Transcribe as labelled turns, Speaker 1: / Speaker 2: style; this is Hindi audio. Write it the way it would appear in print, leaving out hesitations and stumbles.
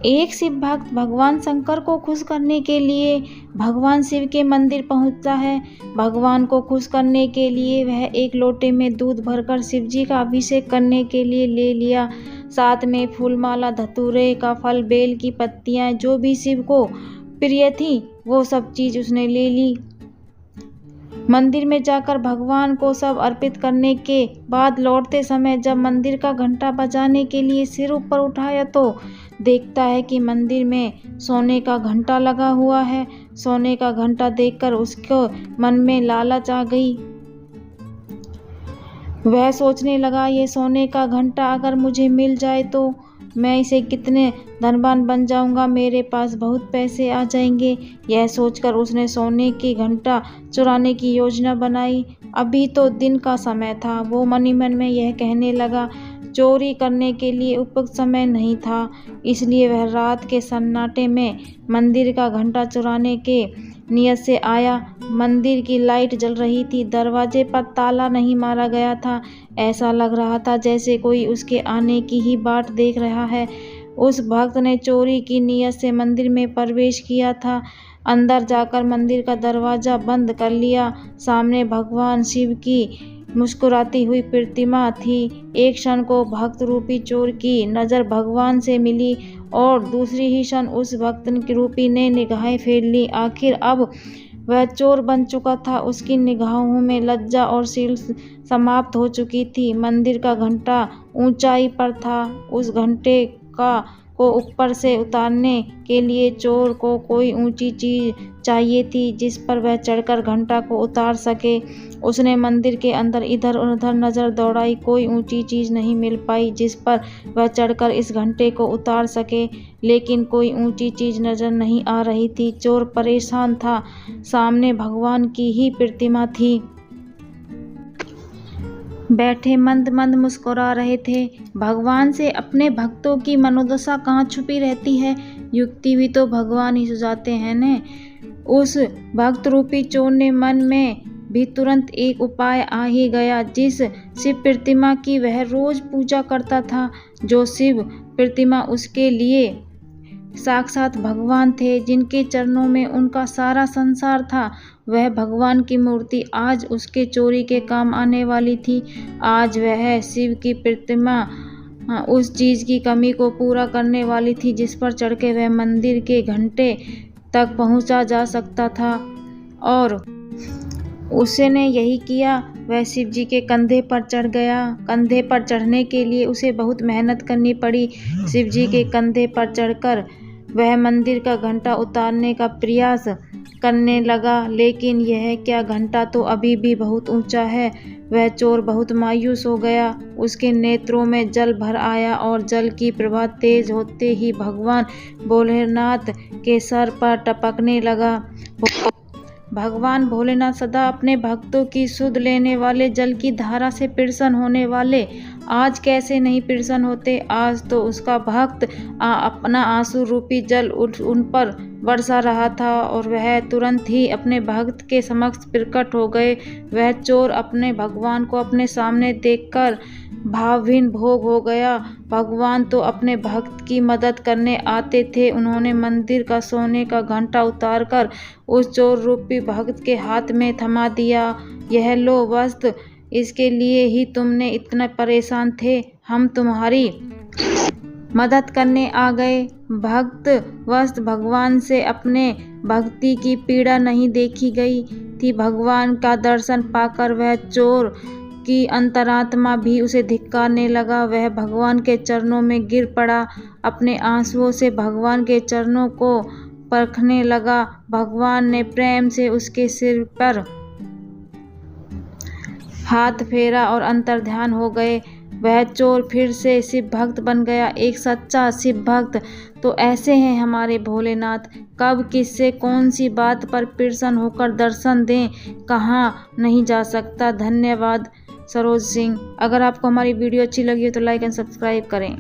Speaker 1: एक शिव भक्त भगवान शंकर को खुश करने के लिए भगवान शिव के मंदिर पहुंचता है। भगवान को खुश करने के लिए वह एक लोटे में दूध भरकर शिव जी का अभिषेक करने के लिए ले लिया। साथ में फूलमाला, धतूरे का फल, बेल की पत्तियां, जो भी शिव को प्रिय थी वो सब चीज उसने ले ली। मंदिर में जाकर भगवान को सब अर्पित करने के बाद लौटते समय जब मंदिर का घंटा बजाने के लिए सिर ऊपर उठाया तो देखता है कि मंदिर में सोने का घंटा लगा हुआ है। सोने का घंटा देखकर उसको मन में लालच आ गई। वह सोचने लगा, ये सोने का घंटा अगर मुझे मिल जाए तो मैं इसे कितने धनवान बन जाऊंगा, मेरे पास बहुत पैसे आ जाएंगे। यह सोचकर उसने सोने की घंटा चुराने की योजना बनाई। अभी तो दिन का समय था। वो मन ही मन में यह कहने लगा, चोरी करने के लिए उपयुक्त समय नहीं था। इसलिए वह रात के सन्नाटे में मंदिर का घंटा चुराने के नियत से आया। मंदिर की लाइट जल रही थी। दरवाजे पर ताला नहीं मारा गया था। ऐसा लग रहा था जैसे कोई उसके आने की ही बाट देख रहा है। उस भक्त ने चोरी की नियत से मंदिर में प्रवेश किया था। अंदर जाकर मंदिर का दरवाजा बंद कर लिया। सामने भगवान शिव की मुस्कुराती हुई प्रतिमा थी। एक क्षण को भक्त रूपी चोर की नज़र भगवान से मिली और दूसरी ही क्षण उस भक्त रूपी ने निगाहें फेर ली। आखिर अब वह चोर बन चुका था। उसकी निगाहों में लज्जा और शील समाप्त हो चुकी थी। मंदिर का घंटा ऊंचाई पर था। उस घंटे को ऊपर से उतारने के लिए चोर को कोई ऊंची चीज चाहिए थी जिस पर वह चढ़कर घंटा को उतार सके। उसने मंदिर के अंदर इधर उधर नजर दौड़ाई। कोई ऊंची चीज नहीं मिल पाई जिस पर वह चढ़कर इस घंटे को उतार सके। लेकिन कोई ऊंची चीज नजर नहीं आ रही थी। चोर परेशान था। सामने भगवान की ही प्रतिमा थी। बैठे मंद मंद मुस्कुरा रहे थे। भगवान से अपने भक्तों की मनोदशा कहाँ छुपी रहती है, युक्ति भी तो भगवान ही सुझाते हैं न। उस भक्त रूपी चोर ने मन में भी तुरंत एक उपाय आ ही गया। जिस शिव प्रतिमा की वह रोज पूजा करता था, जो शिव प्रतिमा उसके लिए साक्षात भगवान थे, जिनके चरणों में उनका सारा संसार था, वह भगवान की मूर्ति आज उसके चोरी के काम आने वाली थी। आज वह शिव की प्रतिमा उस चीज की कमी को पूरा करने वाली थी जिस पर चढ़ के वह मंदिर के घंटे तक पहुंचा जा सकता था। और उसने यही किया। वह शिव जी के कंधे पर चढ़ गया। कंधे पर चढ़ने के लिए उसे बहुत मेहनत करनी पड़ी। शिव जी के कंधे पर चढ़कर वह मंदिर का घंटा उतारने का प्रयास करने लगा। लेकिन यह क्या, घंटा तो अभी भी बहुत ऊंचा है। वह चोर बहुत मायूस हो गया। उसके नेत्रों में जल भर आया और जल की प्रवाह तेज होते ही भगवान भोलेनाथ के सर पर टपकने लगा। भगवान भोलेनाथ सदा अपने भक्तों की सुध लेने वाले, जल की धारा से प्रसन्न होने वाले, आज कैसे नहीं प्रसन्न होते। आज तो उसका भक्त अपना आंसू रूपी जल उन पर बरसा रहा था और वह तुरंत ही अपने भक्त के समक्ष प्रकट हो गए। वह चोर अपने भगवान को अपने सामने देखकर भावहीन भोग हो गया। भगवान तो अपने भक्त की मदद करने आते थे। उन्होंने मंदिर का सोने का घंटा उतारकर उस चोर रूपी भक्त के हाथ में थमा दिया। यह लो वस्त्र, इसके लिए ही तुमने इतना परेशान थे। हम तुम्हारी मदद करने आ गए। भक्त वस्त्र भगवान से अपने भक्ति की पीड़ा नहीं देखी गई थी। भगवान का दर्शन पाकर वह चोर की अंतरात्मा भी उसे धिक्कारने लगा। वह भगवान के चरणों में गिर पड़ा। अपने आंसुओं से भगवान के चरणों को परखने लगा। भगवान ने प्रेम से उसके सिर पर हाथ फेरा और अंतर्ध्यान हो गए। वह चोर फिर से शिव भक्त बन गया, एक सच्चा शिव भक्त। तो ऐसे हैं हमारे भोलेनाथ, कब किससे कौन सी बात पर प्रसन्न होकर दर्शन दें, कहाँ नहीं जा सकता। धन्यवाद सरोज सिंह। अगर आपको हमारी वीडियो अच्छी लगी हो तो लाइक एंड सब्सक्राइब करें।